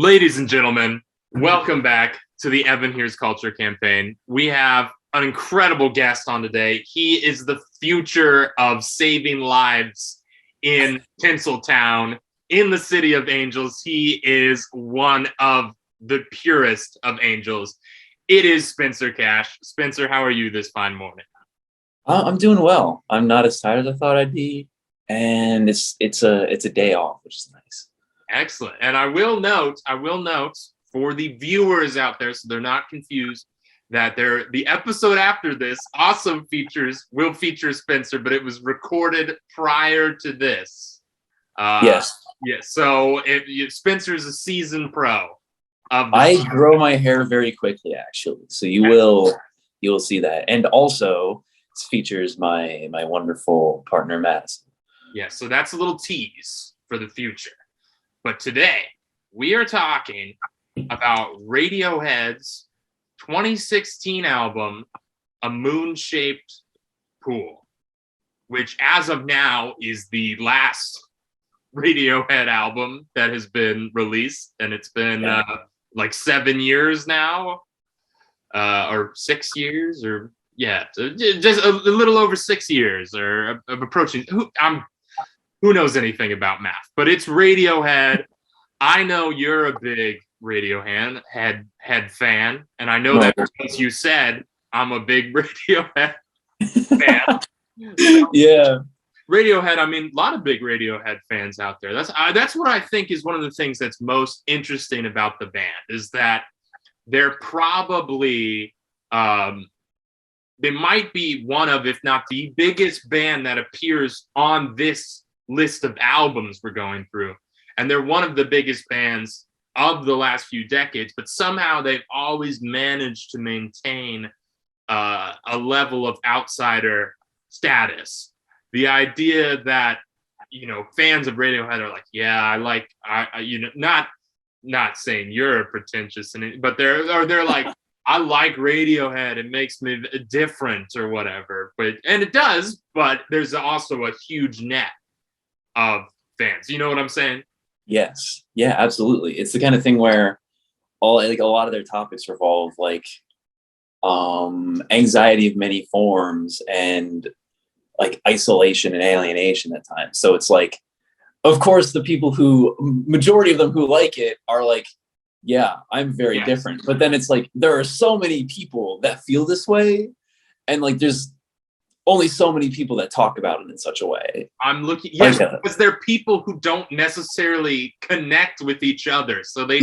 Ladies and gentlemen, welcome back to the Evan Here's Culture campaign. We have an incredible guest on today. He is the future of saving lives in Tinseltown, in the City of Angels. He is one of the purest of angels. It is Spencer Kash. Spencer, how are you this fine morning? I'm doing well. I'm not as tired as I thought I'd be, and it's a day off, which is nice. Excellent. And I will note for the viewers out there, so they're not confused, that the episode after this will feature Spencer, but it was recorded prior to this. Yes. Yeah. So Spencer's a seasoned pro. I grow my hair very quickly, actually. So you will see that, and also it features my wonderful partner Madison. Yeah. So that's a little tease for the future. But today, we are talking about Radiohead's 2016 album, A Moon-Shaped Pool, which as of now is the last Radiohead album that has been released. And it's been like 7 years now, or 6 years, or just a little over 6 years, or approaching. Who knows anything about math? But it's Radiohead. I know you're a big Radiohead fan, and I know that since you said I'm a big Radiohead fan. Yeah. Radiohead, I mean, a lot of big Radiohead fans out there. That's what I think is one of the things that's most interesting about the band, is that they're probably they might be one of, if not the biggest band that appears on this list of albums we're going through. And they're one of the biggest bands of the last few decades, but somehow they've always managed to maintain a level of outsider status. The idea that, fans of Radiohead are like, not saying you're pretentious, but they're like, I like Radiohead. It makes me different or whatever. And it does, but there's also a huge net of fans. You know what I'm saying? Yes. Yeah, absolutely. It's the kind of thing where a lot of their topics revolve anxiety of many forms and like isolation and alienation at times. So it's like, of course, the majority of them who like it are like, yeah, I'm very different. But then it's like, there are so many people that feel this way. And like, there's only so many people that talk about it in such a way. Because they're people who don't necessarily connect with each other. So they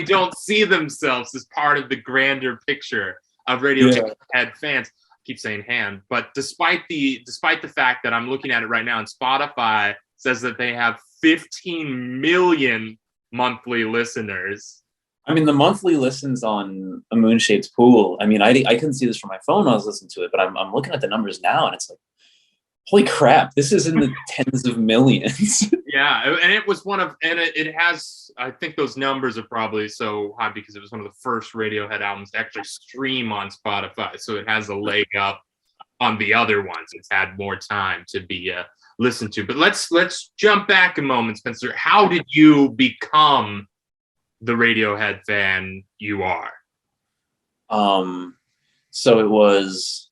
don't see themselves as part of the grander picture of Radiohead fans. I keep saying hand, but despite the fact that I'm looking at it right now, and Spotify says that they have 15 million monthly listeners. I mean, the monthly listens on A Moon-Shaped Pool. I mean, I couldn't see this from my phone when I was listening to it, but I'm looking at the numbers now, and it's like, holy crap, this is in the tens of millions. Yeah, and it was it has, I think those numbers are probably so high because it was one of the first Radiohead albums to actually stream on Spotify, so it has a leg up on the other ones. It's had more time to be listened to. But let's jump back a moment, Spencer. How did you become the Radiohead fan you are? So it was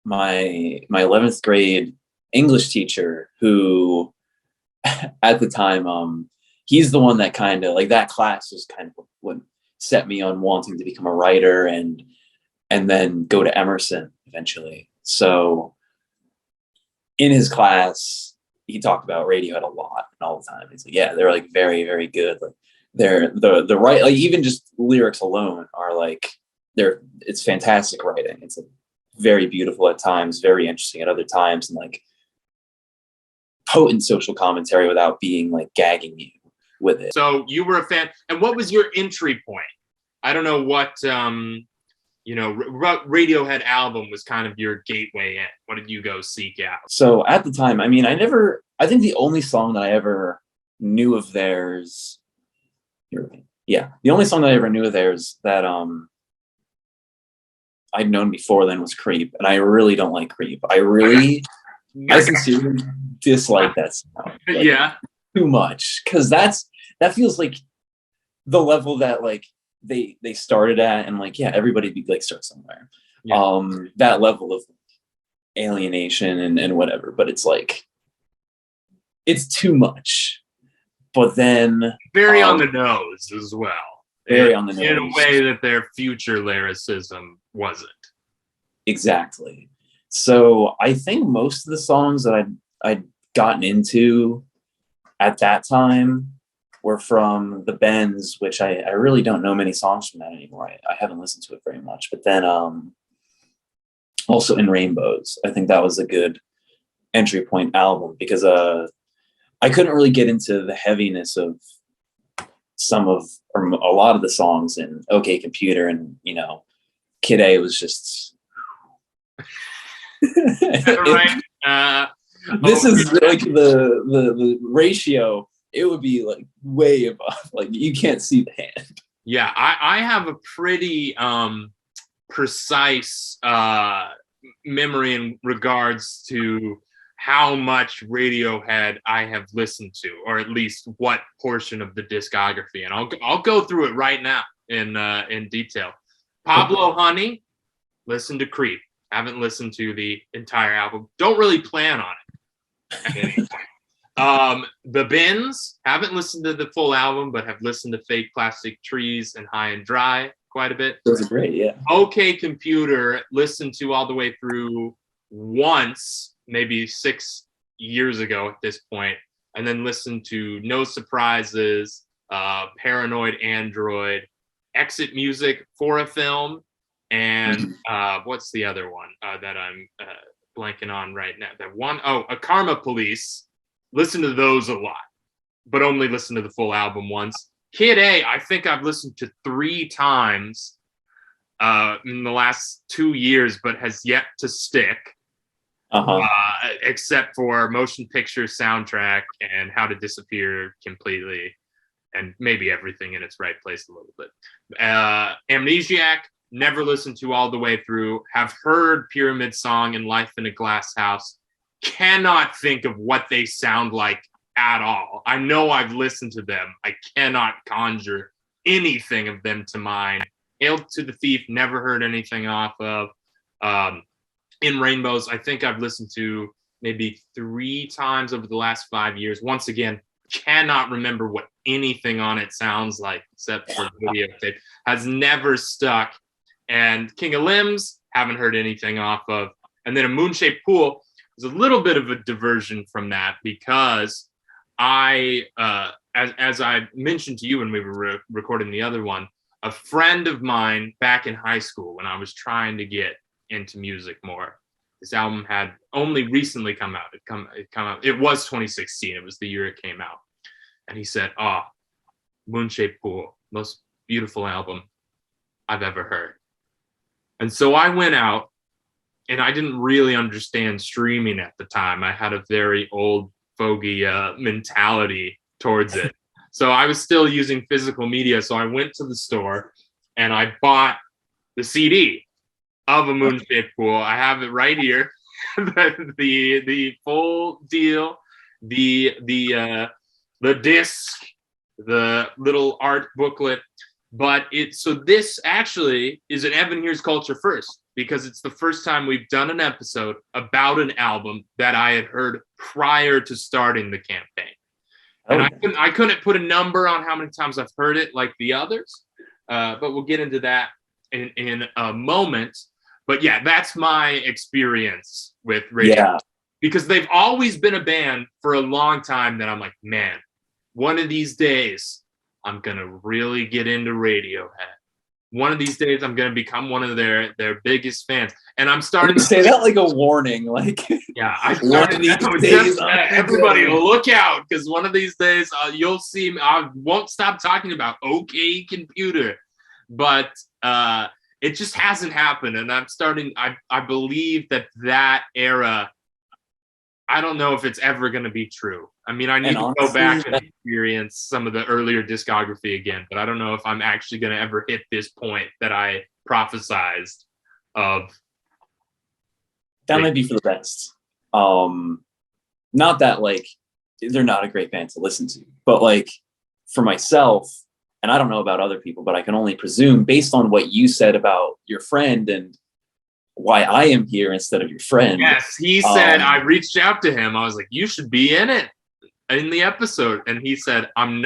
my 11th grade English teacher who at the time, he's the one that kind of like, that class was kind of what set me on wanting to become a writer and then go to Emerson eventually. So in his class, he talked about Radiohead a lot and all the time. He's like, yeah, they're like very, very good. Like, they're the right, like even just lyrics alone are like, it's fantastic writing. It's like very beautiful at times, very interesting at other times, and like potent social commentary without being like gagging you with it. So you were a fan, and what was your entry point? I don't know what Radiohead album was kind of your gateway in. What did you go seek out? So at the time, I mean, I think the only song that I ever knew of theirs, the only song that I ever knew of theirs that I'd known before then was Creep, and I really don't like Creep. I sincerely dislike that song. Like, too much, because that feels like the level that like they started at, and like, yeah, everybody be like start somewhere. Yeah. That level of alienation and whatever, but it's like it's too much. But then Very on the nose as well. Very on the in a nose. way that their future lyricism wasn't. Exactly. So I think most of the songs that I'd gotten into at that time were from the Bends, which I really don't know many songs from that anymore. I haven't listened to it very much. But then also In Rainbows, I think that was a good entry point album, because I couldn't really get into the heaviness of some of, or a lot of the songs in OK Computer, and Kid A was just Right. This is like the ratio. It would be like way above. Like you can't see the hand. Yeah, I have a pretty precise memory in regards to how much Radiohead I have listened to, or at least what portion of the discography, and I'll go through it right now in detail. Pablo Honey, listen to Creep. Haven't listened to the entire album. Don't really plan on it at any point. The Bins, haven't listened to the full album, but have listened to Fake Plastic Trees and High and Dry quite a bit. Those are great, yeah. OK Computer, listened to all the way through once, maybe 6 years ago at this point, and then listened to No Surprises, Paranoid Android, Exit Music for a Film, and what's the other one that I'm blanking on right now? A Karma Police. Listen to those a lot, but only listen to the full album once. Kid A, I think I've listened to 3 times in the last 2 years, but has yet to stick. Except for Motion Picture Soundtrack and How to Disappear Completely, and maybe Everything in Its Right Place a little bit. Amnesiac, never listened to all the way through. Have heard Pyramid Song and Life in a Glass House. Cannot think of what they sound like at all. I know I've listened to them. I cannot conjure anything of them to mind. Hail to the Thief, never heard anything off of. In Rainbows, I think I've listened to maybe 3 times over the last 5 years. Once again, cannot remember what anything on it sounds like except for videotape. Has never stuck. And King of Limbs, haven't heard anything off of. And then A Moon-Shaped Pool is a little bit of a diversion from that, because I, as I mentioned to you when we were recording the other one, a friend of mine back in high school, when I was trying to get into music more, this album had only recently come out. It was 2016. It was the year it came out. And he said, Moon-Shaped Pool, most beautiful album I've ever heard. And so I went out, and I didn't really understand streaming at the time. I had a very old fogey mentality towards it. So I was still using physical media. So I went to the store and I bought the CD of A Moon-Shaped Pool. I have it right here. the full deal, the disc, the little art booklet. But this actually is an Evan Here's Culture First, because it's the first time we've done an episode about an album that I had heard prior to starting the campaign. And I couldn't put a number on how many times I've heard it like the others, but we'll get into that in a moment. But yeah, that's my experience with Radiohead. Yeah. Because they've always been a band for a long time that I'm like, man, one of these days I'm going to really get into Radiohead. One of these days I'm going to become one of their biggest fans. And I'm starting to say that like a warning. Like, yeah, I started days, everybody look out, because one of these days you'll see, I won't stop talking about OK Computer, but it just hasn't happened. And I believe that era, I don't know if it's ever going to be true. I mean, I need to go back and experience some of the earlier discography again, but I don't know if I'm actually going to ever hit this point that I prophesized of. That might be for the best. Not that like they're not a great band to listen to, but like for myself, and I don't know about other people, but I can only presume based on what you said about your friend and why I am here instead of your friend. Yes, he said, I reached out to him. I was like, you should be in it, in the episode. And he said, I'm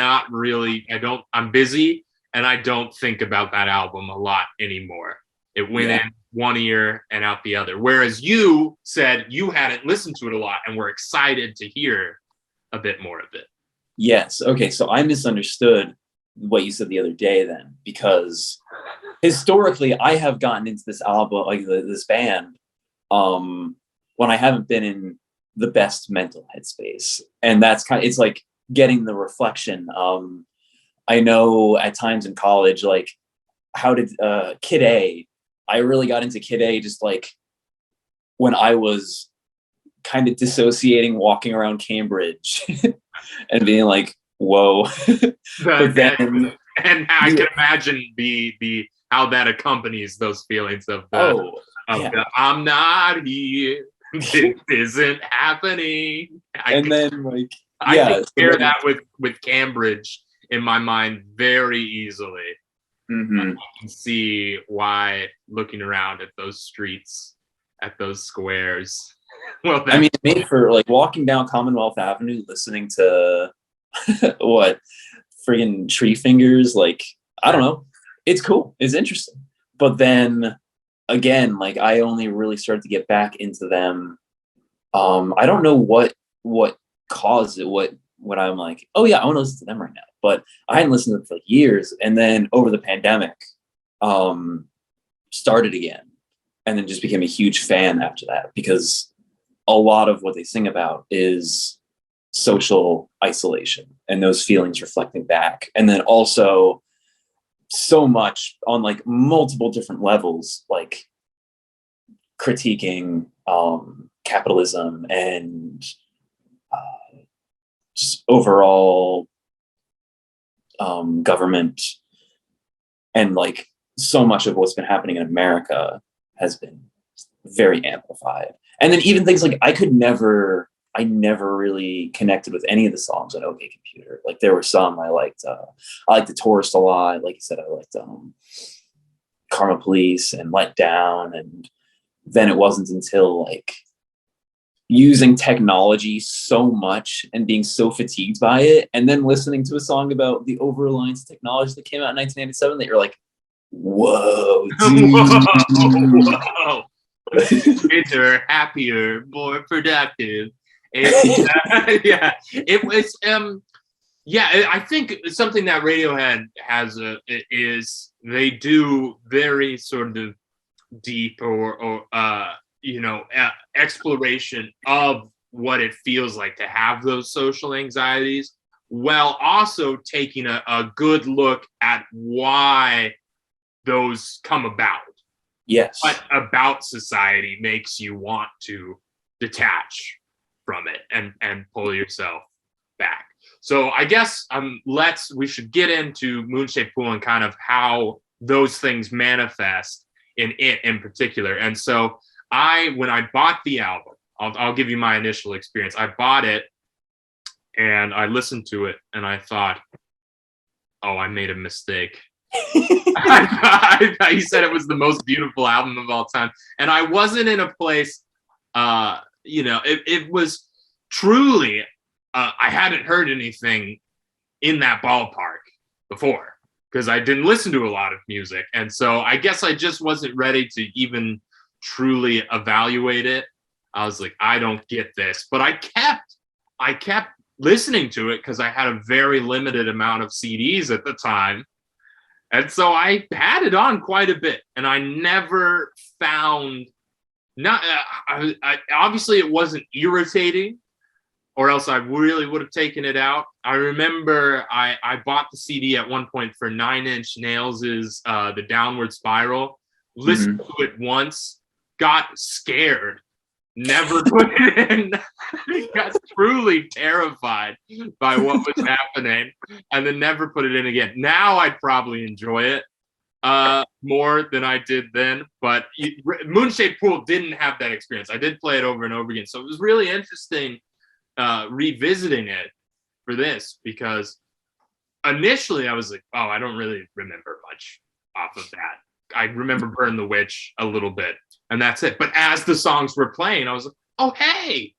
busy and I don't think about that album a lot anymore. It went in one ear and out the other. Whereas you said you hadn't listened to it a lot and were excited to hear a bit more of it. Yes. Okay. So I misunderstood what you said the other day then, because historically I have gotten into this album, like this band, when I haven't been in the best mental headspace. And that's it's like getting the reflection. I know at times in college, like how did Kid A, I really got into Kid A just like when I was kind of dissociating, walking around Cambridge and being like, whoa. But then, and I can imagine the how that accompanies those feelings of the, I'm not here. This isn't happening. I can share that with Cambridge in my mind very easily. Mm-hmm. I can see why looking around at those streets, at those squares. Well, I mean, it made for like walking down Commonwealth Avenue, listening to what friggin' Tree Fingers. Like, I don't know. It's cool. It's interesting. But then again, like I only really started to get back into them. I don't know what caused it. What I'm like, oh yeah, I want to listen to them right now. But I hadn't listened to them for years. And then over the pandemic, started again, and then just became a huge fan after that, because a lot of what they sing about is social isolation and those feelings reflecting back. And then also so much on like multiple different levels, like critiquing capitalism and just overall government, and like so much of what's been happening in America has been very amplified. And then even things like I never really connected with any of the songs on OK Computer. Like there were some I liked The Tourist a lot. Like you said, I liked Karma Police and Let Down. And then it wasn't until like using technology so much and being so fatigued by it, and then listening to a song about the over-reliance technology that came out in 1987, that you're like, whoa, dude. Whoa. Fitter, happier, more productive. Yeah, it was. I think something that Radiohead has is they do very sort of deep or exploration of what it feels like to have those social anxieties, while also taking a good look at why those come about. Yes. What about society makes you want to detach from it and pull yourself back? So I guess we should get into Moonshaped Pool and kind of how those things manifest in it in particular. And so when I bought the album, I'll give you my initial experience. I bought it and I listened to it and I thought, oh, I made a mistake. He said it was the most beautiful album of all time, and I wasn't in a place. It was truly. I hadn't heard anything in that ballpark before because I didn't listen to a lot of music, and so I guess I just wasn't ready to even truly evaluate it. I was like, I don't get this, but I kept listening to it because I had a very limited amount of CDs at the time. And so I had it on quite a bit, and I never found obviously it wasn't irritating, or else I really would have taken it out. I remember I bought the CD at one point for 9 Inch Nails' The Downward Spiral, listened to it once, got scared, never put it in. Got truly terrified by what was happening, and then never put it in again. Now I'd probably enjoy it more than I did then, but Moonshaped Pool didn't have that experience. I did play it over and over again, so it was really interesting revisiting it for this, because initially I was like, oh, I don't really remember much off of that. I remember Burn the Witch a little bit, and that's it. But as the songs were playing, I was like, oh, hey,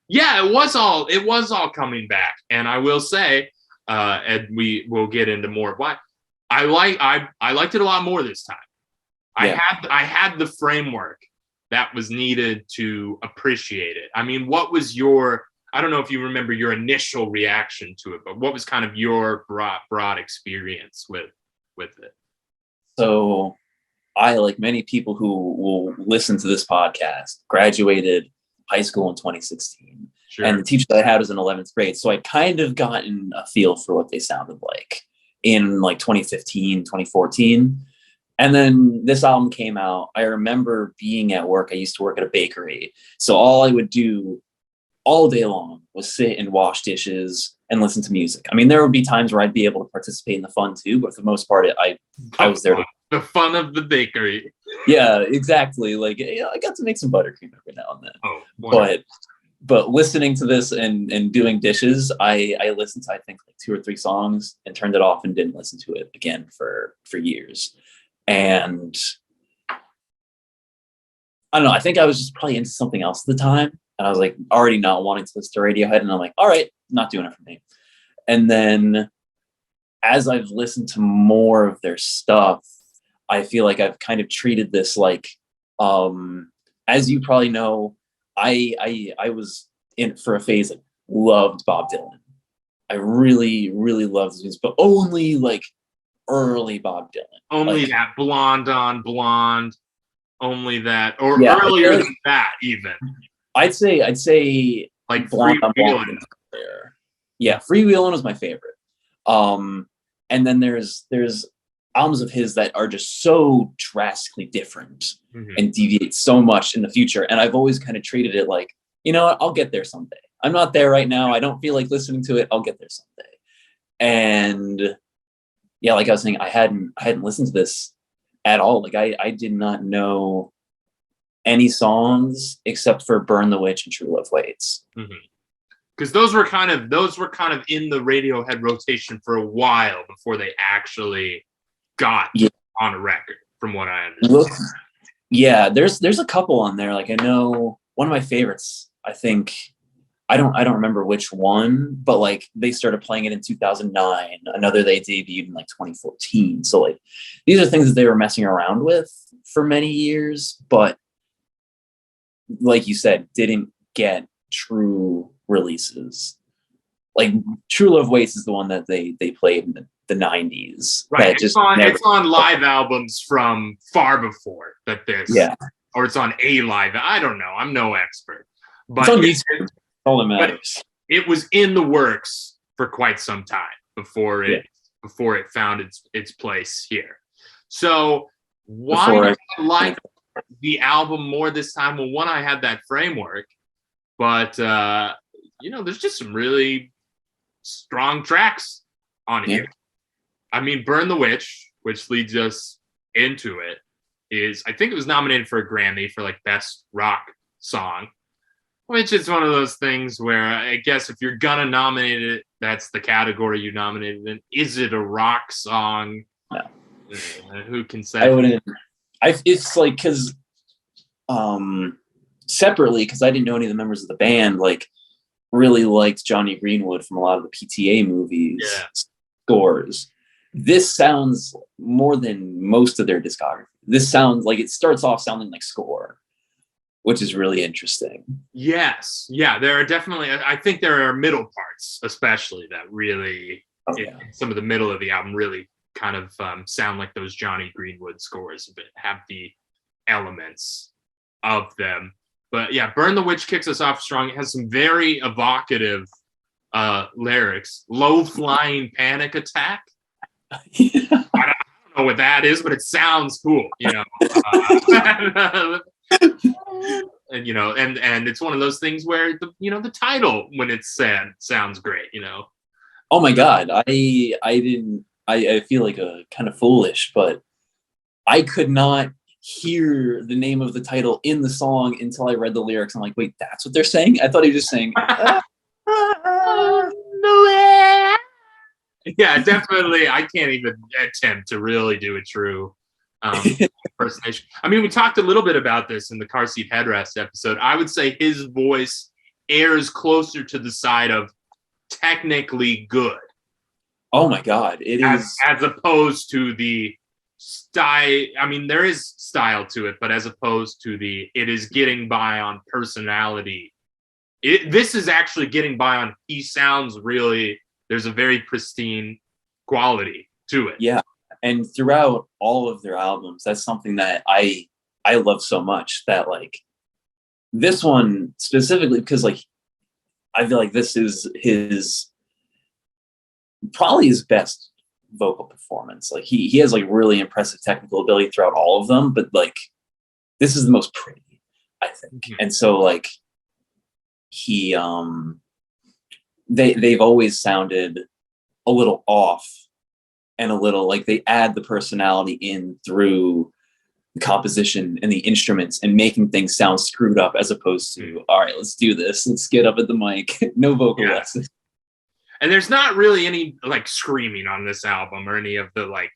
yeah, it was all coming back. And I will say, and we will get into more of why I liked it a lot more this time. Yeah. I had the framework that was needed to appreciate it. I mean, what was your, I don't know if you remember your initial reaction to it, but what was kind of your broad experience with it? So I, like many people who will listen to this podcast, graduated high school in 2016. Sure. And the teacher that I had was in 11th grade. So I kind of gotten a feel for what they sounded like in like 2015, 2014. And then this album came out. I remember being at work. I used to work at a bakery. So all I would do all day long was sit and wash dishes and listen to music. I mean, there would be times where I'd be able to participate in the fun too, but for the most part, I was there. The fun of the bakery. Yeah, exactly. Like, I got to make some buttercream every now and then. Oh, wonderful. But listening to this and doing dishes, I listened to, I think, like 2 or 3 songs and turned it off and didn't listen to it again for years. And I don't know, I think I was just probably into something else at the time. And I was like already not wanting to listen to Radiohead. And I'm like, all right, not doing it for me. And then as I've listened to more of their stuff, I feel like I've kind of treated this like, as you probably know, I was in it for a phase, like, loved Bob Dylan. I really, really loved his music, but only like early Bob Dylan. Only like, that Blonde on Blonde, only that, or earlier than that even. I'd say like Freewheelin'. Yeah, Freewheelin' was my favorite. And then there's albums of his that are just so drastically different and deviate so much in the future. And I've always kind of treated it like, you know what, I'll get there someday. I'm not there right now. I don't feel like listening to it. I'll get there someday. And yeah, like I was saying, I hadn't listened to this at all. Like I did not know any songs except for Burn the Witch and True Love Waits. Because those were kind of in the Radiohead rotation for a while before they actually got on a record, from what I understand. Yeah, there's a couple on there. Like, I know one of my favorites, I think, I don't remember which one, but like they started playing it in 2009. Another they debuted in like 2014. So like these are things that they were messing around with for many years, but like you said, didn't get true releases. Like True Love Waits is the one that they played in the 90s. Right. It's on live albums from far before that this. Yeah. Or it's on a live. I don't know. I'm no expert. But it's on YouTube. All that matters. It was in the works for quite some time before it found its place here. So why did I like the album more this time? Well, one, I had that framework, but there's just some really strong tracks on here. I mean, Burn the Witch, which leads us into it, I think it was nominated for a Grammy for like Best Rock Song, which is one of those things where I guess if you're gonna nominate it, that's the category you nominated in. Is it a rock song? No. Who can say? I wouldn't. It's like, because separately, because I didn't know any of the members of the band, like really liked Johnny Greenwood from a lot of the PTA movies scores. This sounds more than most of their discography. This sounds like, it starts off sounding like Score, which is really interesting. Yes. Yeah, there are definitely, I think there are middle parts, especially, that really, some of the middle of the album really kind of sound like those Johnny Greenwood scores, but have the elements of them. But yeah, Burn the Witch kicks us off strong. It has some very evocative lyrics. Low flying panic attack. I don't know what that is, but it sounds cool, and and it's one of those things where the title, when it's said, sounds great. Oh my God, I feel like a kind of foolish, but I could not hear the name of the title in the song until I read the lyrics. I'm like, wait, that's what they're saying? I thought he was just saying Yeah, definitely. I can't even attempt to really do a true impersonation. I mean, we talked a little bit about this in the car seat headrest episode. I would say his voice airs closer to the side of technically good. Oh my God, it is. As opposed to the style. I mean, there is style to it, but as opposed to it is getting by on personality. This is actually getting by on, he sounds really, there's a very pristine quality to it. Yeah. And throughout all of their albums, that's something that I love so much, that like this one specifically, because like I feel like this is probably his best vocal performance. Like he has like really impressive technical ability throughout all of them, but like this is the most pretty, I think. Mm-hmm. And so like he they've always sounded a little off, and a little like they add the personality in through the composition and the instruments and making things sound screwed up, as opposed to, all right, let's do this. Let's get up at the mic. No vocal lessons. And there's not really any like screaming on this album, or any of the like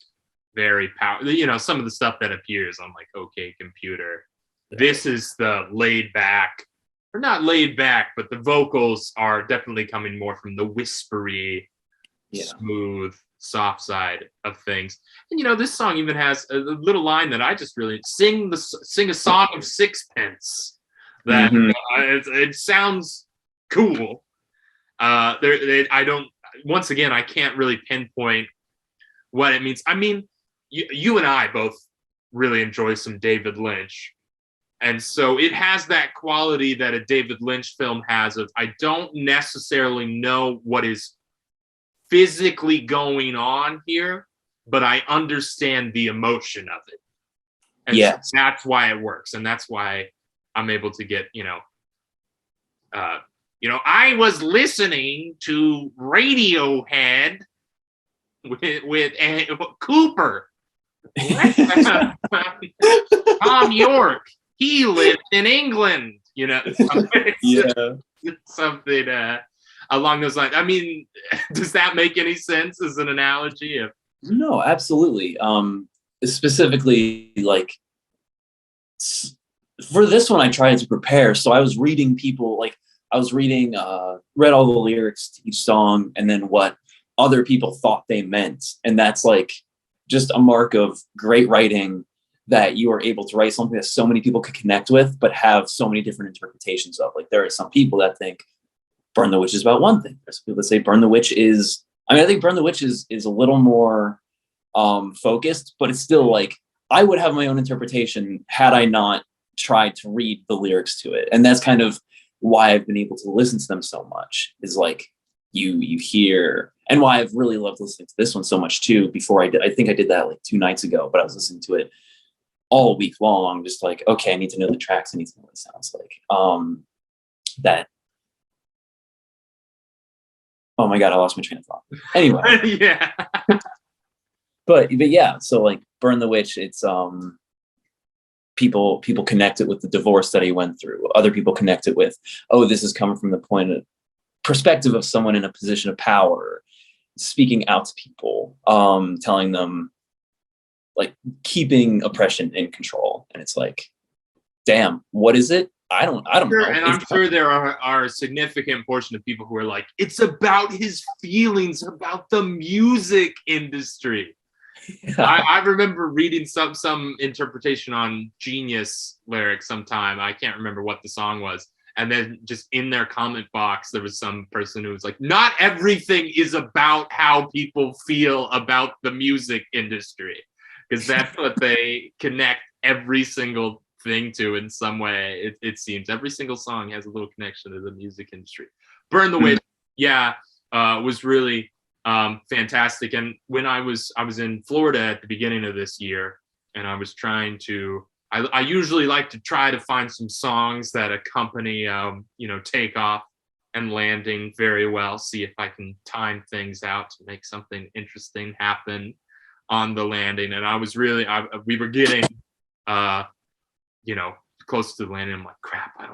very some of the stuff that appears on like OK Computer. This is the laid back, or not laid back, but the vocals are definitely coming more from the whispery, smooth, soft side of things. And this song even has a little line that I just really sing a song of sixpence. That it sounds cool. Once again, I can't really pinpoint what it means. I mean, you and I both really enjoy some David Lynch. And so it has that quality that a David Lynch film has of, I don't necessarily know what is physically going on here, but I understand the emotion of it. And so that's why it works. And that's why I'm able to get, I was listening to Radiohead with Cooper. Tom York. He lived in England, something along those lines. I mean, does that make any sense as an analogy? No, absolutely. Specifically, like for this one, I tried to prepare. So I was reading read all the lyrics to each song, and then what other people thought they meant. And that's like just a mark of great writing, that you are able to write something that so many people could connect with, but have so many different interpretations of. Like there are some people that think Burn the Witch is about one thing. There's people that say Burn the Witch is, I think Burn the Witch is a little more focused, but it's still like, I would have my own interpretation had I not tried to read the lyrics to it. And that's kind of why I've been able to listen to them so much, is like you hear, and why I've really loved listening to this one so much too. Before I think I did that like 2 nights ago, but I was listening to it all week long, just like, okay, I need to know the tracks, I need to know what it sounds like. Oh my God, I lost my train of thought. Anyway. Yeah. but yeah, so like Burn the Witch, it's people connect it with the divorce that he went through. Other people connect it with, oh, this is coming from the perspective of someone in a position of power, speaking out to people, telling them, like, keeping oppression in control. And it's like, damn, what is it? I don't know. And I'm sure there are a significant portion of people who are like, it's about his feelings about the music industry. Yeah. I remember reading some interpretation on Genius lyrics sometime. I can't remember what the song was. And then just in their comment box, there was some person who was like, not everything is about how people feel about the music industry. Because that's what they connect every single thing to in some way. It seems every single song has a little connection to the music industry. Burn the Witch, was really fantastic. And when I was in Florida at the beginning of this year, and I was trying to, I usually like to try to find some songs that accompany, takeoff and landing very well. See if I can time things out to make something interesting happen on the landing. And I was really, we were getting, close to the landing. I'm like, crap, I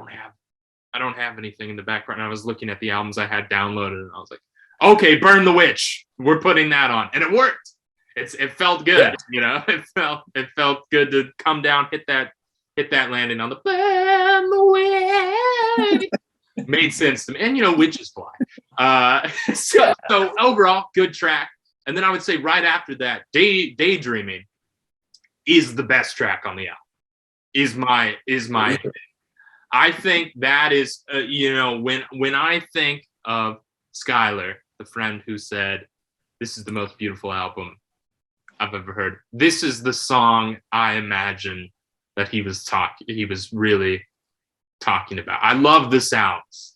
don't have anything in the background. And I was looking at the albums I had downloaded, and I was like, Okay, Burn the Witch. We're putting that on, and it worked. It felt good, Yeah. you know. It felt good to come down, hit that landing on the Burn the Witch. Made sense to me, and witches fly. So overall, good track. And then I would say right after that, Daydreaming is the best track on the album. Is my I think that is when I think of Skylar, the friend who said this is the most beautiful album I've ever heard. This is the song I imagine that he was really talking about. I love the sounds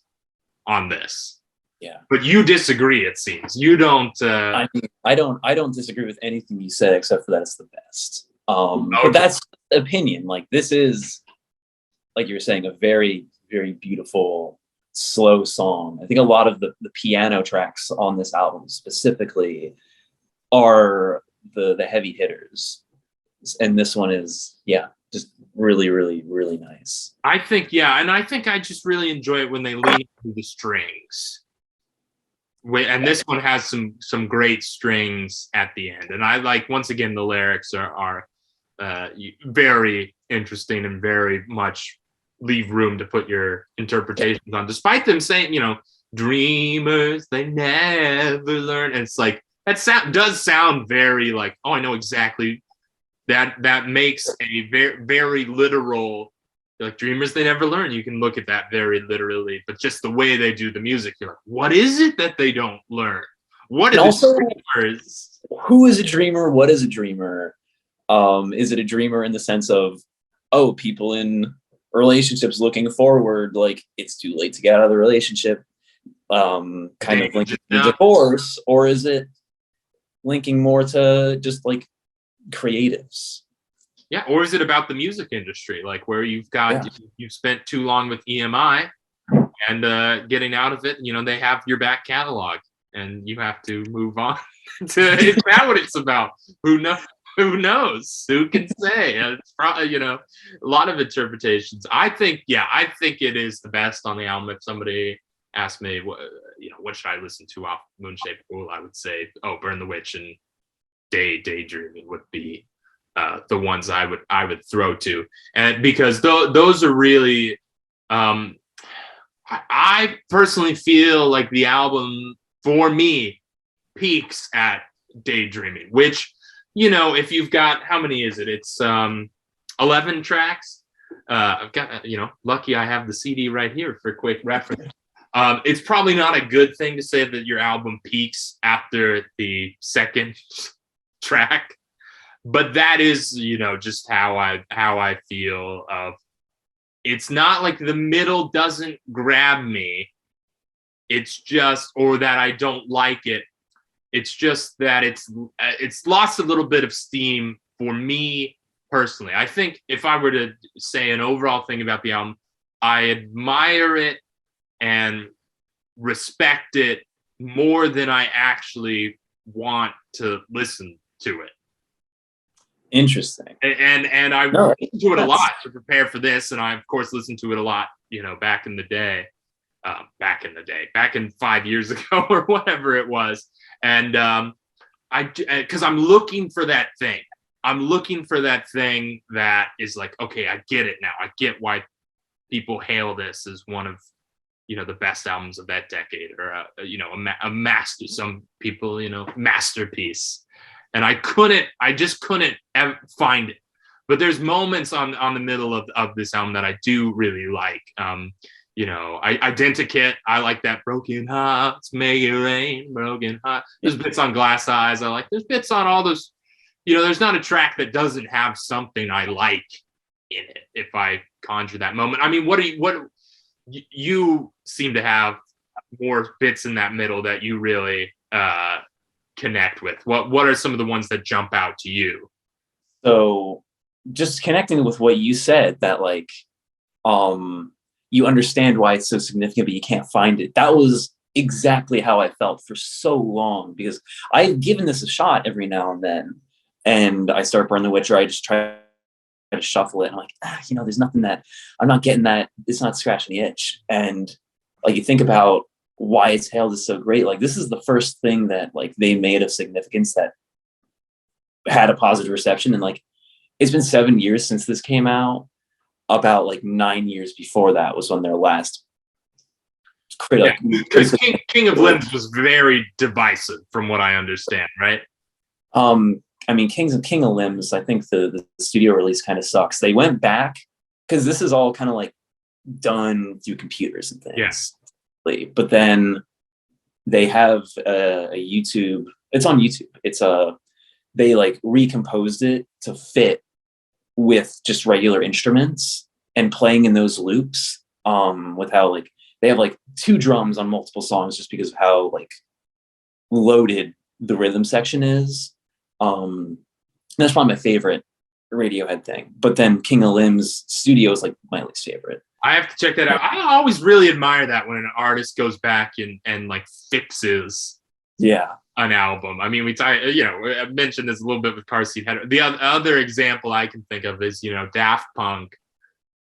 on this. Yeah. But you disagree, it seems. You don't I don't disagree with anything you said except for that it's the best. Okay. But that's opinion. Like, this is, like you were saying, a very, very beautiful, slow song. I think a lot of the piano tracks on this album specifically are the heavy hitters. And this one is, just really, really, really nice. I think, and I think I just really enjoy it when they lean into the strings. And this one has some great strings at the end. And I like, once again, the lyrics are very interesting and very much leave room to put your interpretations on, despite them saying, dreamers, they never learn. And it's like, that does sound very like, oh, I know exactly that makes a very, very literal, like, dreamers, they never learn. You can look at that very literally, but just the way they do the music, you're like, what is it that they don't learn? What are the dreamers? Who is a dreamer? What is a dreamer? Is it a dreamer in the sense of, people in relationships looking forward, like it's too late to get out of the relationship, kind of linking to divorce, or is it linking more to just like creatives? Yeah, or is it about the music industry, like where you've spent too long with EMI and getting out of it? They have your back catalog, and you have to move on. Is that what it's about? Who knows? Who knows? Who can say? It's probably a lot of interpretations. I think it is the best on the album. If somebody asked me what should I listen to off Moonshaped Pool, I would say, Burn the Witch and Daydreaming would be the ones I would throw to, and because those are really, I personally feel like the album for me peaks at Daydreaming, which, if you've got, how many is it? It's 11 tracks. I've got, lucky I have the CD right here for quick reference. It's probably not a good thing to say that your album peaks after the second track, but that is, just how I feel. It's not like the middle doesn't grab me. It's just, or that I don't like it. It's just that it's lost a little bit of steam for me personally. I think if I were to say an overall thing about the album, I admire it and respect it more than I actually want to listen to it. Interesting. And I listened to it a lot to prepare for this, and I of course listened to it a lot, back in the day, back in 5 years ago or whatever it was. And because I'm looking for that thing. I'm looking for that thing that is like, okay, I get it now. I get why people hail this as one of, the best albums of that decade, or a master. Some people, masterpiece. And I just couldn't find it. But there's moments on the middle of this album that I do really like. Identikit, I like that. Broken Hearts, Make It Rain, Broken Heart. There's bits on Glass Eyes I like. There's bits on all those. There's not a track that doesn't have something I like in it, if I conjure that moment. I mean, what you seem to have more bits in that middle that you really connect with. What are some of the ones that jump out to you? So just connecting with what you said, that like, you understand why it's so significant, but you can't find it. That was exactly how I felt for so long, because I've given this a shot every now and then, and I start Burn the Witch, or I just try to shuffle it, and I'm like, there's nothing that I'm not getting, that it's not scratching the itch. And like, you think about Why It's Hailed is so great. Like, this is the first thing that like they made of significance that had a positive reception. And like, it's been 7 years since this came out. About like 9 years before that was when their last Yeah, because King of Limbs was very divisive, from what I understand, right? I mean, King of Limbs, I think the studio release kind of sucks. They went back because this is all kind of like done through computers and things. Yeah. But then they have a YouTube. It's on YouTube. It's they like recomposed it to fit with just regular instruments and playing in those loops. With how like they have like 2 drums on multiple songs just because of how like loaded the rhythm section is. That's probably my favorite Radiohead thing. But then King of Limbs studio is like my least favorite. I have to check that out. I always really admire that when an artist goes back and like fixes an album. I mean, I mentioned this a little bit with Car Seat Head. The other example I can think of is, Daft Punk.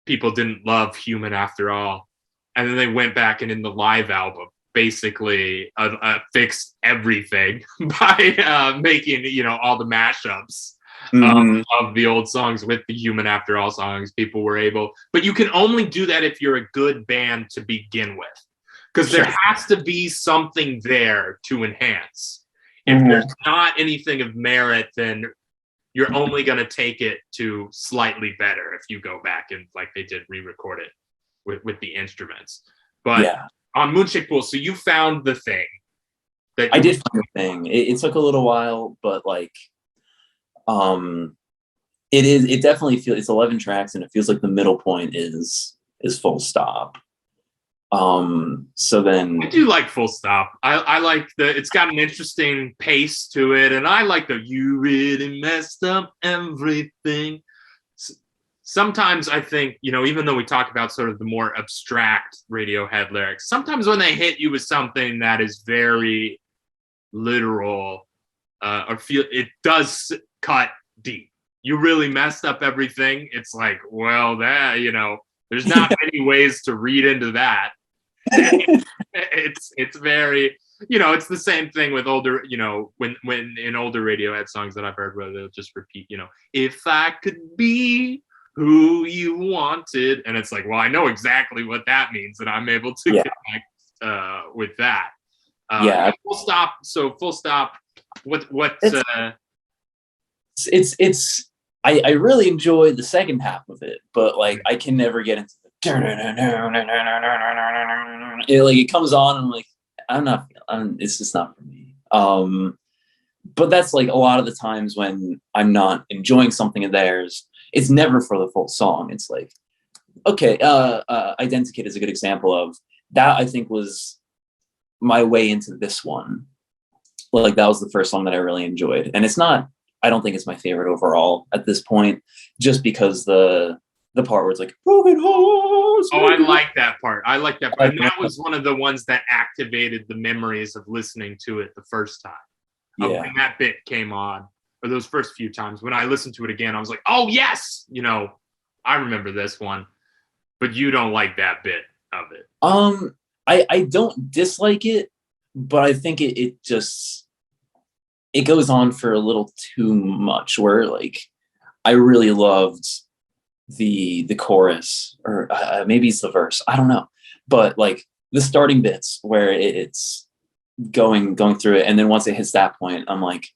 People didn't love Human After All. And then they went back and in the live album, basically fixed everything by making, all the mashups of the old songs with the Human After All songs. People were able, but you can only do that if you're a good band to begin with, because there has to be something there to enhance. If there's not anything of merit, then you're only going to take it to slightly better if you go back and, like they did, re-record it with the instruments. But on Moonshake Pool, so you found the thing that I did find the thing. It took a little while, but like, it definitely feels, it's 11 tracks and it feels like the middle point is Full Stop. So then I do like Full Stop. I like it's got an interesting pace to it, and I like you really messed up everything. Sometimes I think, even though we talk about sort of the more abstract Radiohead lyrics, sometimes when they hit you with something that is very literal, it does cut deep. You really messed up everything. It's like, well, that, there's not many ways to read into that. It's very, it's the same thing with older, when in older Radiohead songs that I've heard where they'll just repeat, if I could be who you wanted, and it's like, well, I know exactly what that means, and I'm able to connect with that. Full Stop. So Full Stop. It's I really enjoyed the second half of it, but like I can never get into the it comes on and I'm like, it's just not for me. But that's like a lot of the times when I'm not enjoying something of theirs, it's never for the full song. It's like, okay, Identikit is a good example of that. I think was my way into this one. Like that was the first song that I really enjoyed. And I don't think it's my favorite overall at this point, just because the part where it's like broken hearts. Oh, I like that part. And that was one of the ones that activated the memories of listening to it the first time. When that bit came on, or those first few times, when I listened to it again, I was like, oh yes, I remember this one. But you don't like that bit of it. I don't dislike it, but I think it goes on for a little too much, where like I really loved the chorus, or maybe it's the verse, I don't know, but like the starting bits where it's going through it, and then once it hits that point, I'm like,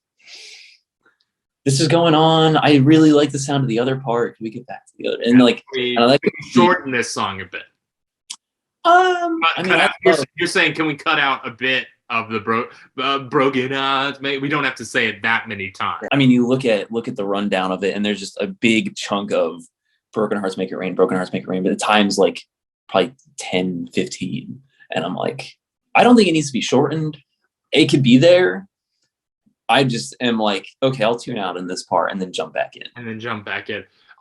this is going on. I really like the sound of the other part. Can we get back to the other? And I like shorten this song a bit. You're saying, can we cut out a bit of the broken odds? We don't have to say it that many times. I mean, you look at the rundown of it, and there's just a big chunk of broken hearts make it rain, broken hearts make it rain, but the time's like probably 10, 15. And I'm like, I don't think it needs to be shortened. It could be there. I just am like, okay, I'll tune out in this part and then jump back in.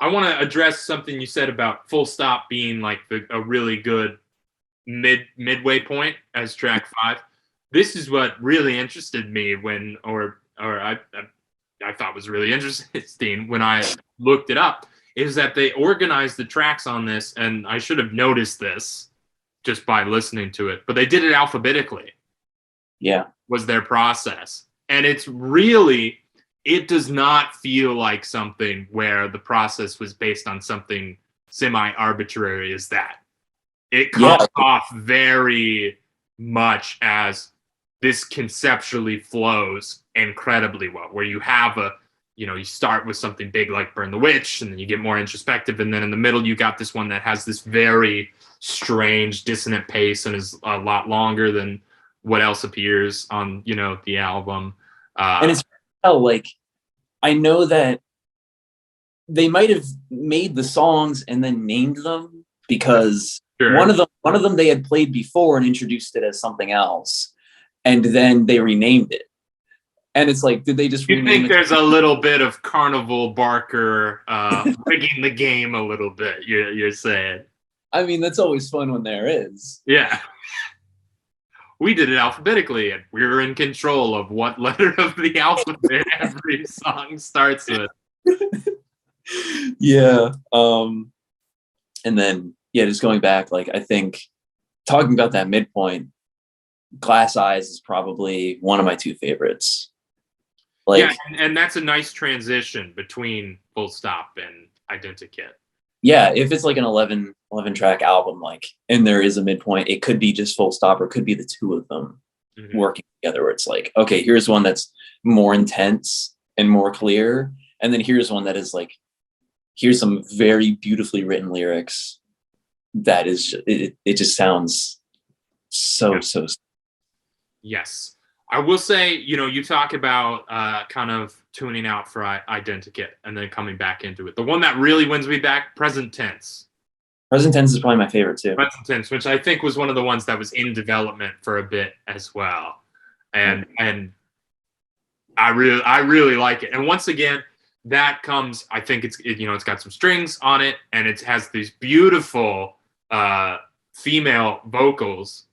I want to address something you said about Full Stop being like a really good midway point as track 5. This is what really interested me I thought was really interesting when I looked it up, is that they organized the tracks on this, and I should have noticed this just by listening to it, but they did it alphabetically. Yeah. Was their process. And it's really, it does not feel like something where the process was based on something semi-arbitrary as that. It comes off very much as this conceptually flows incredibly well, where you have you start with something big like Burn the Witch, and then you get more introspective, and then in the middle you got this one that has this very strange dissonant pace and is a lot longer than what else appears on the album. And it's like, I know that they might have made the songs and then named them because one of them they had played before and introduced it as something else, and then they renamed it. And it's like, did they just rename it? You think there's a little bit of Carnival Barker rigging the game a little bit, you're saying? I mean, that's always fun when there is. Yeah. We did it alphabetically, and we're in control of what letter of the alphabet every song starts with. Yeah. And then, just going back, like, I think talking about that midpoint, Glass Eyes is probably one of my two favorites. Like, yeah, and that's a nice transition between Full Stop and Identikit. Yeah, if it's like an 11 track album, like, and there is a midpoint, it could be just Full Stop, or it could be the two of them working together, where it's like, okay, here's one that's more intense and more clear, and then here's one that is like, here's some very beautifully written lyrics that is, it just sounds so. Yes. I will say, you talk about kind of tuning out for Identikit and then coming back into it. The one that really wins me back, Present Tense. Present Tense is probably my favorite too. Present Tense, which I think was one of the ones that was in development for a bit as well. And I really like it. And once again, that comes, I think it's got some strings on it, and it has these beautiful female vocals,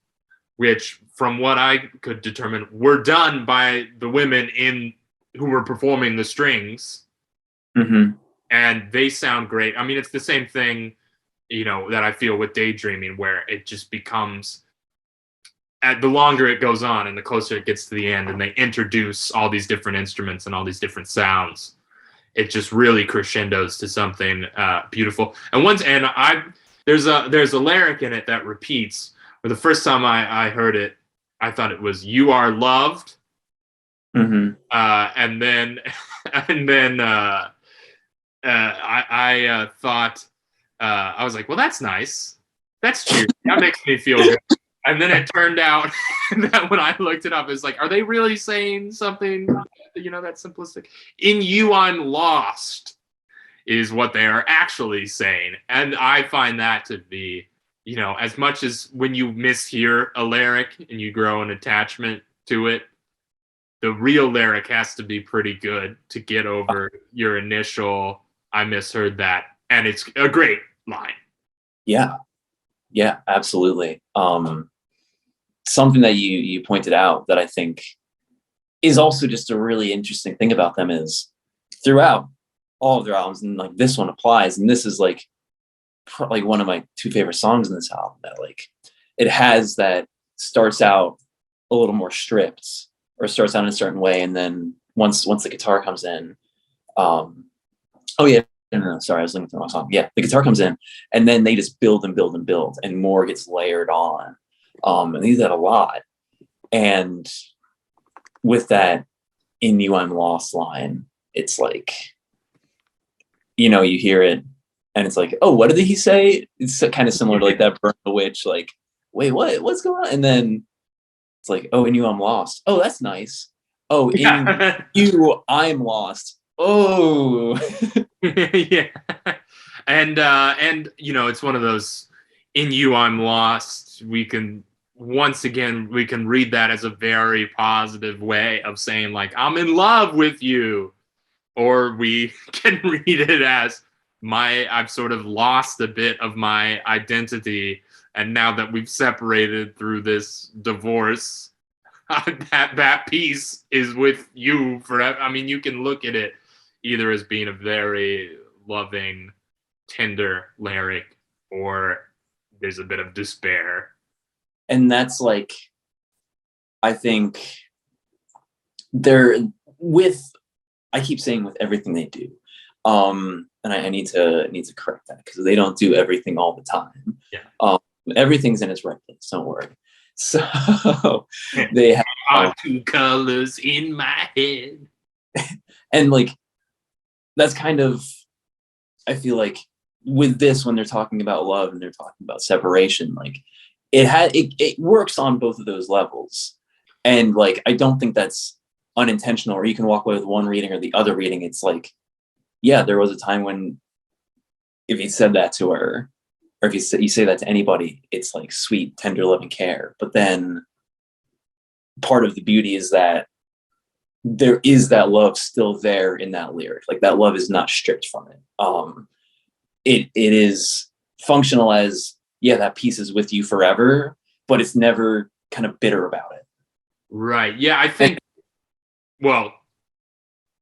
which, from what I could determine, were done by the women who were performing the strings. Mm-hmm. And they sound great. I mean, it's the same thing, that I feel with Daydreaming, where it just becomes, the longer it goes on and the closer it gets to the end, and they introduce all these different instruments and all these different sounds, it just really crescendos to something beautiful. And there's a lyric in it that repeats. For the first time I heard it, I thought it was "You Are Loved," and then I thought, I was like, well, that's nice, that's cheery, that makes me feel good. And then it turned out that when I looked it up, it's like, are they really saying something that's simplistic? "In You I'm Lost" is what they are actually saying, and I find that to be, as much as when you mishear a lyric and you grow an attachment to it, the real lyric has to be pretty good to get over your initial, I misheard that. And it's a great line. Yeah, absolutely. Something that you pointed out that I think is also just a really interesting thing about them is, throughout all of their albums, and like this one applies, and this is like one of my two favorite songs in this album, that like, it has that starts out a little more stripped, or starts out in a certain way, and then once the guitar comes in, sorry, I was looking for the wrong song. Yeah, the guitar comes in, and then they just build and build and build, and more gets layered on, and they do that a lot. And with that "In You I'm Lost" line, it's like, you hear it, and it's like, oh, what did he say? It's kind of similar to like that Burn the Witch, like, wait, what's going on? And then it's like, oh, "In You I'm Lost." Oh, that's nice. Oh, "In You I'm Lost." Oh. Yeah. And it's one of those, "In You I'm Lost," we can read that as a very positive way of saying, like, I'm in love with you. Or we can read it as, I've sort of lost a bit of my identity, and now that we've separated through this divorce, that piece is with you forever. I mean, you can look at it either as being a very loving, tender lyric, or there's a bit of despair And that's like, I think they're with, I keep saying with everything they do. And I need to correct that because they don't do everything all the time. Yeah. Everything's in its right place, don't worry. So they have are two colors in my head. And like, that's kind of, I feel like with this, when they're talking about love and they're talking about separation, like it works on both of those levels. And like, I don't think that's unintentional, or you can walk away with one reading or the other reading. It's like, yeah, there was a time when if you said that to her, or if you say that to anybody, it's like sweet, tender love and care. But then part of the beauty is that there is that love still there in that lyric. Like that love is not stripped from it. It is functional as, yeah, that piece is with you forever, but it's never kind of bitter about it. Right. Yeah, I think, well,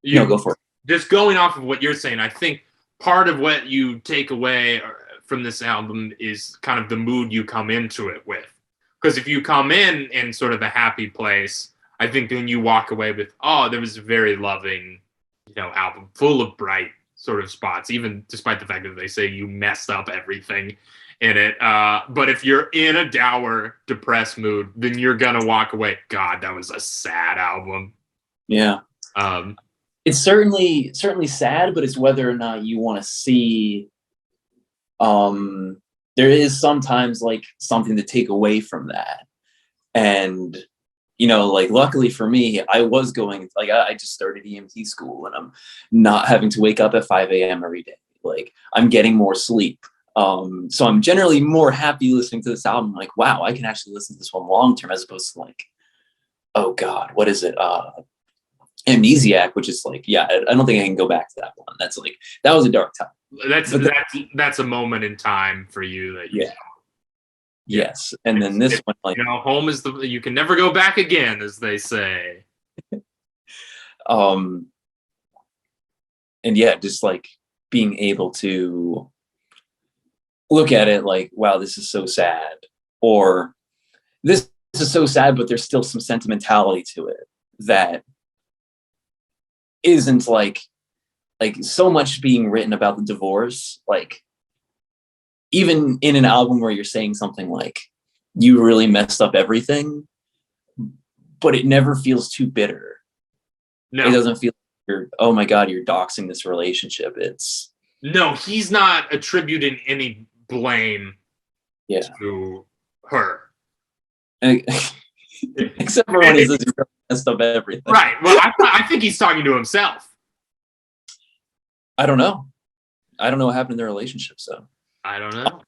Go for it. Just going off of what you're saying, I think part of what you take away from this album is kind of the mood you come into it with. Because if you come in sort of a happy place, I think then you walk away with, oh, there was a very loving, album full of bright sort of spots, even despite the fact that they say you messed up everything in it. But if you're in a dour, depressed mood, then you're going to walk away, God, that was a sad album. Yeah. It's certainly sad, but it's whether or not you want to see, there is sometimes like something to take away from that. And, like luckily for me, I was going, like I just started EMT school and I'm not having to wake up at 5 a.m. every day. Like I'm getting more sleep. So I'm generally more happy listening to this album. Like, wow, I can actually listen to this one long term, as opposed to like, oh God, what is it? Amnesiac, which is like, yeah, I don't think I can go back to that one. That's like, that was a dark time. That's a moment in time for you that you, yeah. Yes. And then this one, like, home is you can never go back again, as they say. And yeah, just like being able to look at it like, wow, this is so sad, or this is so sad, but there's still some sentimentality to it that isn't like so much being written about the divorce. Like even in an album where you're saying something like you really messed up everything, but it never feels too bitter. No, it doesn't feel like you're, oh my God, you're doxing this relationship. It's no, he's not attributing any blame to her. Except for when he says you messed up everything. Right. Well, I think he's talking to himself. I don't know what happened in their relationship, so I don't know.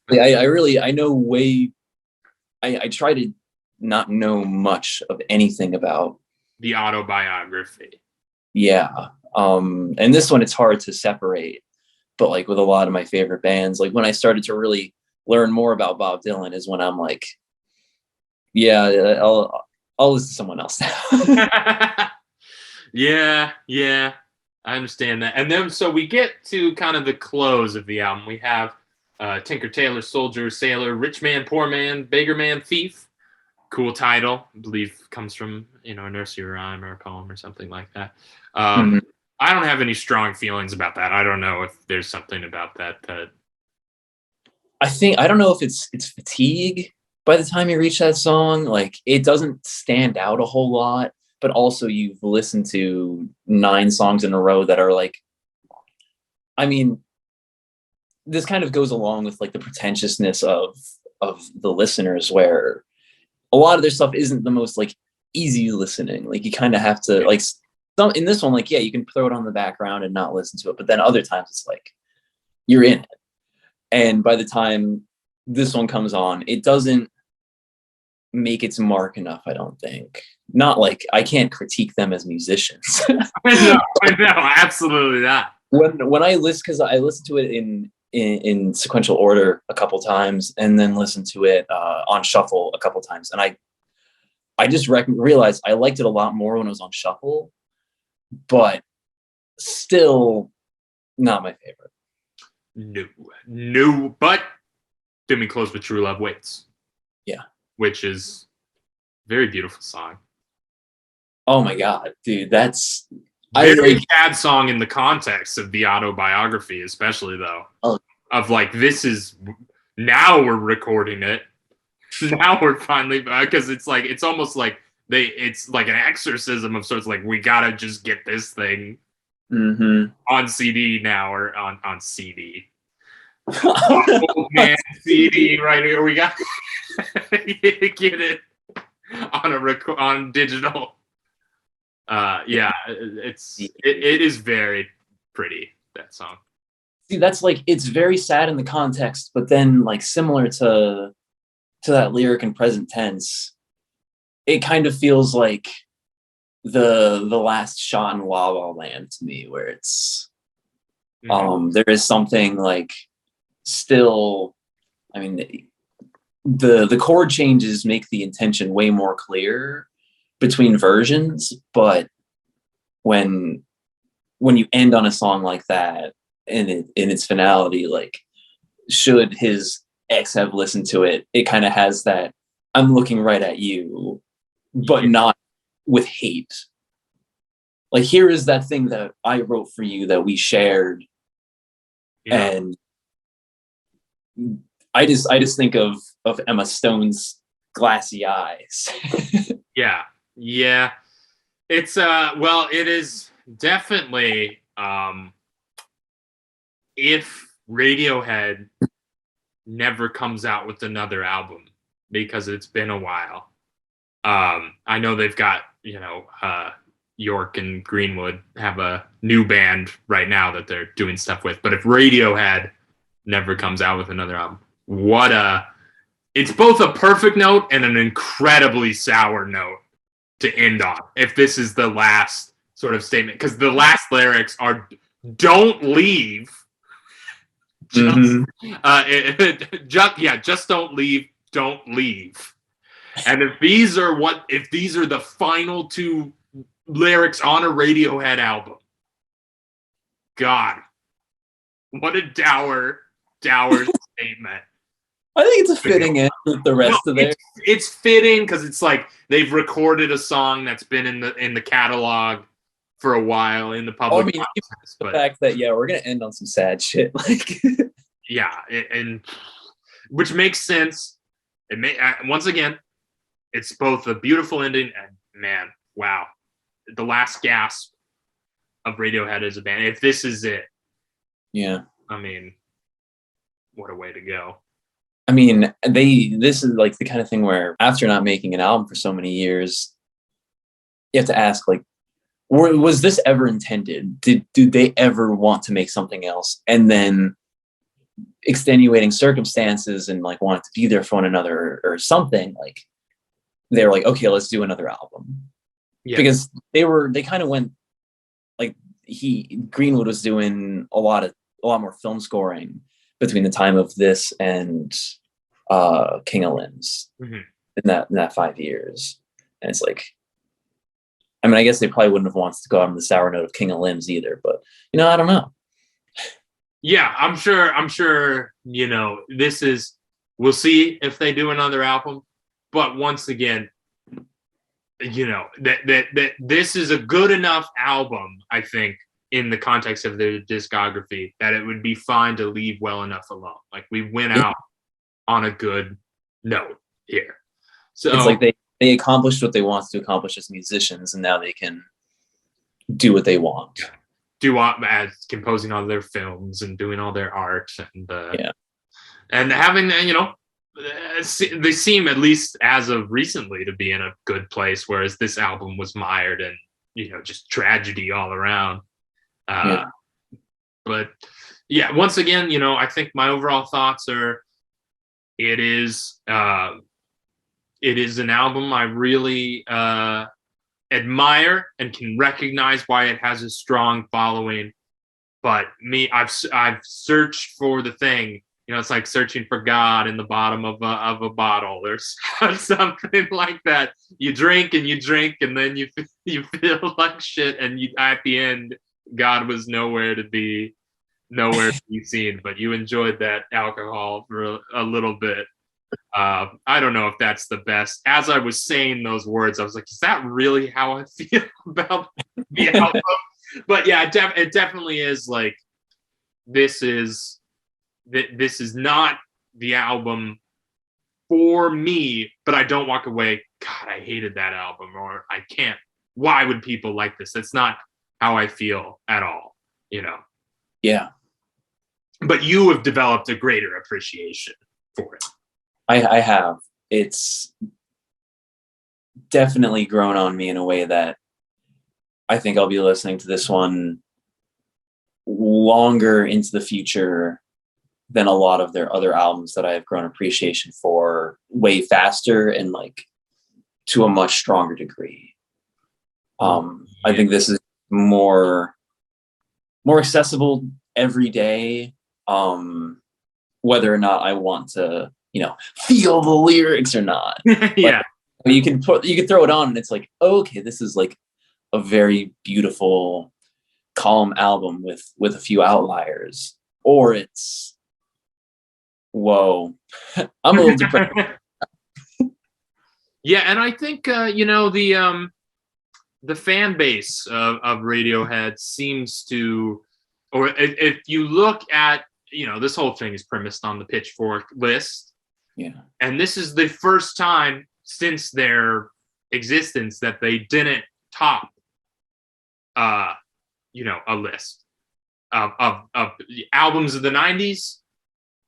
I try to not know much of anything about the autobiography. Yeah. And this one, it's hard to separate, but like with a lot of my favorite bands, like when I started to really learn more about Bob Dylan is when I'm like, yeah, I'll listen to someone else now. Yeah, I understand that. And then, so we get to kind of the close of the album. We have Tinker, Tailor, Soldier, Sailor, Rich Man, Poor Man, Beggar Man, Thief. Cool title. I believe comes from, a nursery rhyme or a poem or something like that. I don't have any strong feelings about that. I don't know if there's something about that I don't know if it's fatigue by the time you reach that song. Like it doesn't stand out a whole lot, but also you've listened to 9 songs in a row that are like, I mean, this kind of goes along with like the pretentiousness of the listeners, where a lot of their stuff isn't the most like easy listening. Like you kind of have to like some in this one, like, yeah, you can throw it on the background and not listen to it. But then other times it's like you're in it. And by the time this one comes on, it doesn't make its mark enough, I don't think. Not like I can't critique them as musicians. I know, absolutely not. When I listen, because I listened to it in sequential order a couple times, and then listened to it on shuffle a couple times, and I just realized I liked it a lot more when it was on shuffle, but still not my favorite. No, but then we close with True Love Waits. Yeah. which is a very beautiful song. Oh my god, dude, that's Very sad song in the context of the autobiography, especially though. Oh. Of like, this is now we're recording it. Now we're finally, because it's like, it's almost like it's like an exorcism of sorts. Like, we gotta just get this thing on CD now, or on CD. Oh man, CD right here. We got get it on on digital. Yeah, it is very pretty, that song. See, that's like, it's very sad in the context, but then like similar to that lyric in present tense, it kind of feels like the last shot in La La Land to me, where it's there is something like still, I mean, the chord changes make the intention way more clear between versions, but when you end on a song like that in its finality, like, should his ex have listened to it, it kind of has that I'm looking right at you, but not with hate. Like, here is that thing that I wrote for you that we shared. Yeah. And I just think of Emma Stone's glassy eyes. Yeah. It's well, it is definitely if Radiohead never comes out with another album, because it's been a while. I know they've got, York and Greenwood have a new band right now that they're doing stuff with. But if Radiohead never comes out with another album, it's both a perfect note and an incredibly sour note to end on, if this is the last sort of statement, because the last lyrics are "Don't leave." Just don't leave, don't leave. And if these are the final two lyrics on a Radiohead album, God, what a dour statement. I think it's a fitting end with the rest of it. It's fitting because it's like they've recorded a song that's been in the catalog for a while in the public. The fact that we're gonna end on some sad shit, like and which makes sense. Once again, it's both a beautiful ending and, man, wow, the last gasp of Radiohead as a band. If this is it, I mean, what a way to go. I mean, this is like the kind of thing where after not making an album for so many years, you have to ask, like, was this ever intended? Did they ever want to make something else? And then extenuating circumstances and like wanted to be there for one another or something, like they're like, okay, let's do another album. Because they kind of went, like, Greenwood was doing a lot more film scoring between the time of this and King of Limbs in that 5 years. And it's like, I mean, I guess they probably wouldn't have wanted to go out on the sour note of King of Limbs either, but I don't know. Yeah, I'm sure, this is, we'll see if they do another album. But once again, that this is a good enough album, I think, in the context of their discography, that it would be fine to leave well enough alone. Like, we went out on a good note here. So it's like they accomplished what they wanted to accomplish as musicians, and now they can do what they want. As composing all their films and doing all their art and having, they seem, at least as of recently, to be in a good place, whereas this album was mired in, just tragedy all around. But once again, I think my overall thoughts are, it is an album I really admire and can recognize why it has a strong following. But I've searched for the thing. It's like searching for God in the bottom of a bottle or something like that. You drink and then you feel like shit, and at the end, God was nowhere to be. nowhere to be seen, but you enjoyed that alcohol for a little bit. I don't know if that's the best. As I was saying those words, I was like, is that really how I feel about the album? But yeah, it definitely is like, this is not the album for me, but I don't walk away, God, I hated that album, or I can't. Why would people like this? That's not how I feel at all, you know. Yeah. But you have developed a greater appreciation for it. I have. It's definitely grown on me in a way that I think I'll be listening to this one longer into the future than a lot of their other albums that I have grown appreciation for way faster and like to a much stronger degree. I think this is more accessible every day. Whether or not I want to, feel the lyrics or not. Yeah. But you can throw it on and it's like, okay, this is like a very beautiful, calm album with a few outliers. Or it's, whoa, I'm a little depressed. Yeah, and I think the fan base of Radiohead seems to, or if you look at, this whole thing is premised on the Pitchfork list. Yeah. And this is the first time since their existence that they didn't top, a list of albums of the 90s.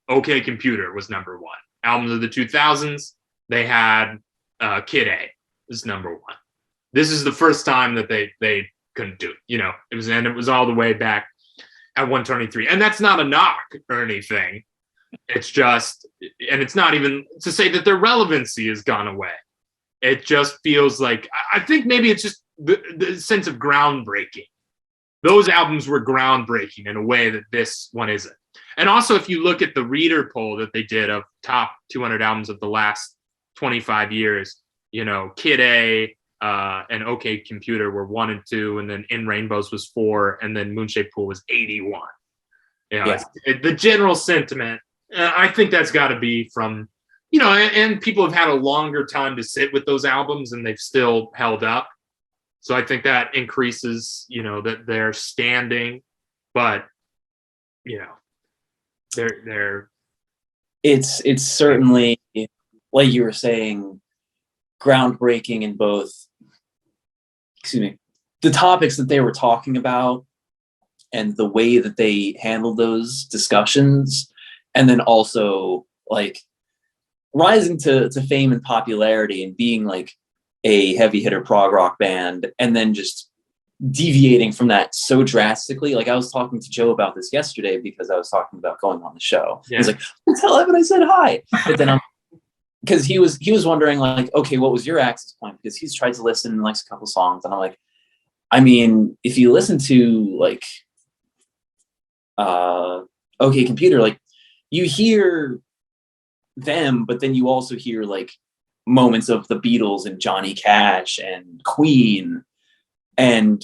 OK Computer was number one. Albums of the 2000s, they had Kid A is number one. This is the first time that they couldn't do it. It was all the way back at 123. And that's not a knock or anything. It's just, and it's not even to say that their relevancy has gone away. It just feels like, I think maybe it's just the sense of groundbreaking. Those albums were groundbreaking in a way that this one isn't. And also, if you look at the reader poll that they did of top 200 albums of the last 25 years, Kid A and OK Computer were 1 and 2, and then In Rainbows was 4, and then Moonshaped Pool was 81. The general sentiment, I think that's got to be from, and people have had a longer time to sit with those albums, and they've still held up. So I think that increases, that they're standing, but, they're. It's certainly, like you were saying, groundbreaking in both, the topics that they were talking about and the way that they handled those discussions, and then also like rising to fame and popularity and being like a heavy hitter prog rock band, and then just deviating from that so drastically. Like I was talking to Joe about this yesterday because I was talking about going on the show. Yeah. He's like, tell Evan I said hi. But then because he was wondering like, okay, what was your access point? Because he's tried to listen and likes a couple songs, and I'm like, I mean, if you listen to like OK Computer, like you hear them, but then you also hear like moments of the Beatles and Johnny Cash and Queen, and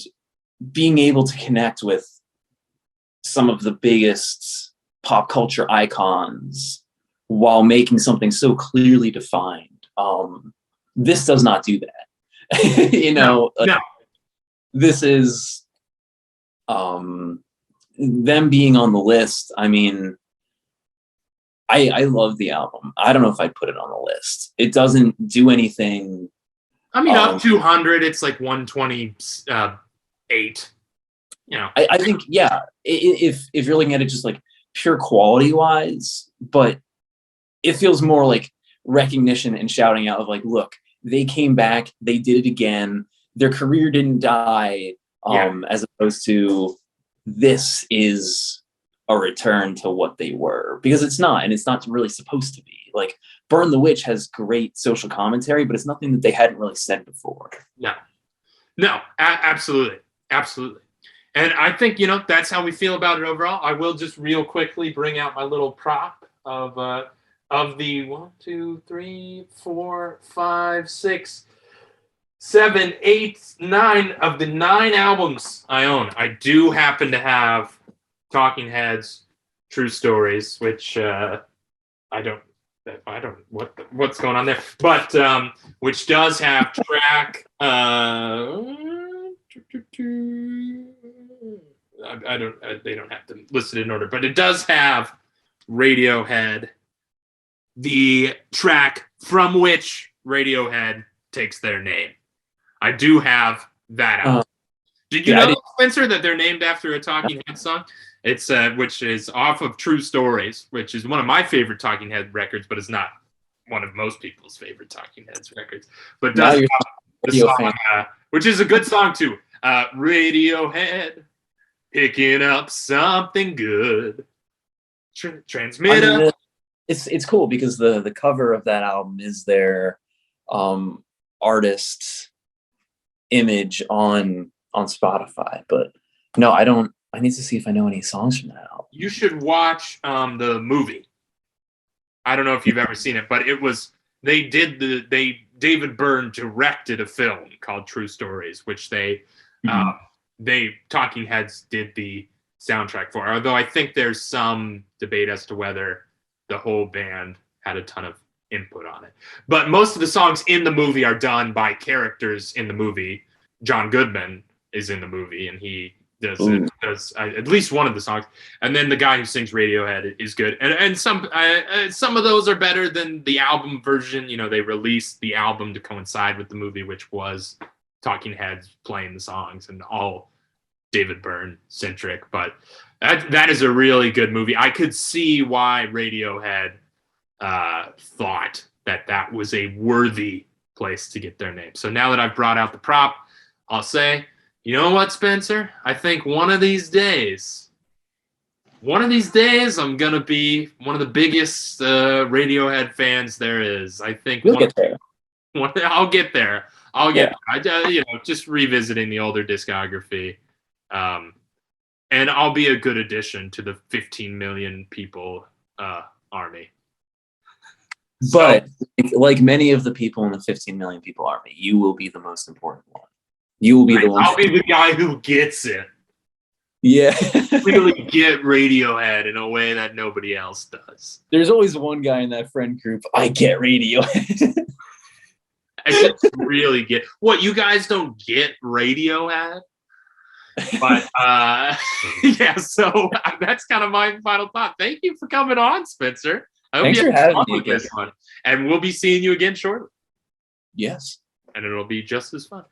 being able to connect with some of the biggest pop culture icons while making something so clearly defined. This does not do that. No. This is them being on the list. I mean, I love the album. I don't know if I'd put it on the list. It doesn't do anything. I mean, up 200, it's like 128. I think, yeah, if you're looking at it just like pure quality wise, but it feels more like recognition and shouting out of like, look, they came back, they did it again. Their career didn't die, as opposed to this is a return to what they were, because it's not, and it's not really supposed to be. Like Burn the Witch has great social commentary, but it's nothing that they hadn't really said before. No, absolutely. And I think, that's how we feel about it overall. I will just real quickly bring out my little prop of the 1, 2, 3, 4, 5, 6, 7, 8, 9 of the 9 albums I own. I do happen to have Talking Heads, True Stories, which I don't I don't what's going on there, but which does have track. I don't. They don't have to list it in order, but it does have Radiohead, the track from which Radiohead takes their name. I do have that out. Did you know, Spencer, that they're named after a Talking Heads song? It's which is off of True Stories, which is one of my favorite Talking Head records, but it's not one of most people's favorite Talking Heads records. But does the song, which is a good song too. Radiohead, picking up something good. Transmitter. It's cool because the cover of that album is their artist image on Spotify. But no, I don't. I need to see if I know any songs from that album. You should watch the movie. I don't know if you've ever seen it, but it was David Byrne directed a film called True Stories, which they Talking Heads did the soundtrack for. Although I think there's some debate as to whether the whole band had a ton of input on it. But most of the songs in the movie are done by characters in the movie. John Goodman is in the movie, and he does at least one of the songs. And then the guy who sings Radiohead is good. And some of those are better than the album version. You know, they released the album to coincide with the movie, which was Talking Heads playing the songs and all David Byrne centric. But that is a really good movie. I could see why Radiohead thought that was a worthy place to get their name. So now that I've brought out the prop, I'll say, you know what, Spencer? I think one of these days, I'm going to be one of the biggest Radiohead fans there is. I think You'll get there. I'll get there. Just revisiting the older discography. And I'll be a good addition to the 15 million people army. But like many of the people in the 15 million people army, you will be the most important one. You will be the one. I'll be the guy who gets it. Yeah. Really get Radiohead in a way that nobody else does. There's always one guy in that friend group. I get Radiohead. I just really get what you guys don't get Radiohead. But yeah, so that's kind of my final thought. Thank you for coming on, Spencer. I hope Thanks you for had having fun me with again. this one. And we'll be seeing you again shortly. Yes. And it'll be just as fun.